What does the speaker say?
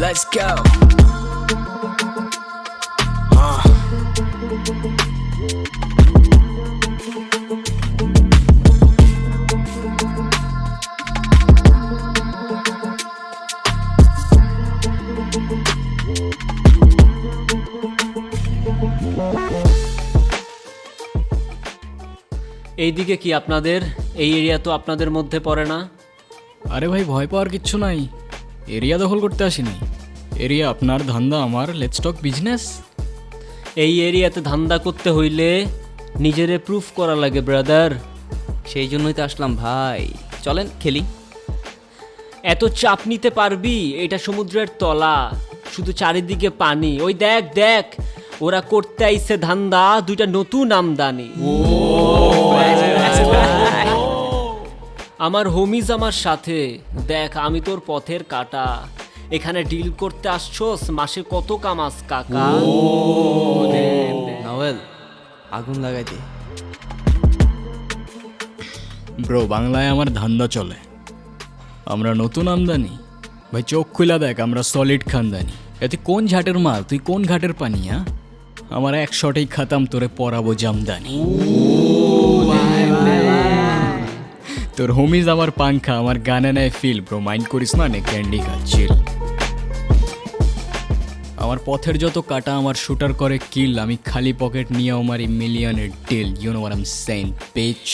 Let's go. এইদিকে কি আপনাদের এই এরিয়া তো আপনাদের মধ্যে পড়ে না? আরে ভাই ভয় পাওয়ার কিচ্ছু নাই, এরিয়া দখল করতে আসিনি। এরিয়া আপনার, ধান্দা আমার, লেটস টক বিজনেস। এই এরিয়াতে ধান্দা করতে হইলে নিজেরে প্রুফ করা লাগে ব্রাদার। সেই জন্যই তো আসলাম ভাই, চলেন খেলি। এত চাপ নিতে পারবি? এটা সমুদ্রের তলা, শুধু চারিদিকে পানি। ওই দেখ দেখ, ওরা করতে আইছে ধান্দা, দুইটা নতুন আমদানি। আমার হোমিজ আমার সাথে, দেখ আমি তোর পথের কাটা। এখানে ডিল করতে আসছোস, মাসে কত কামাস কাকা? নভেল আগুন লাগাই দে। ব্রো বাংলায় আমার ধান্দা চলে, আমরা নতুন আমদানি। ভাই চোখ খুলা দেখ, আমরা সলিড খানদানি। এতে কোন ঝাটের মাল, তুই কোন ঘাটের পানি? হ্যাঁ, আমার এক শটেই খাতাম, তোরে পরাবো জামদানি। তোর হোমিজ আমার পাংখা, আমার গানে নেয় ফিল। ব্রো মাইন্ড করিস না, নে ক্যান্ডি খাচ্ছিল। আমার পথের যত কাটা আমার শুটার করে কিল। আমি খালি পকেট নিয়ে আমার মিলিয়নের deal. You know what I am saying, beach.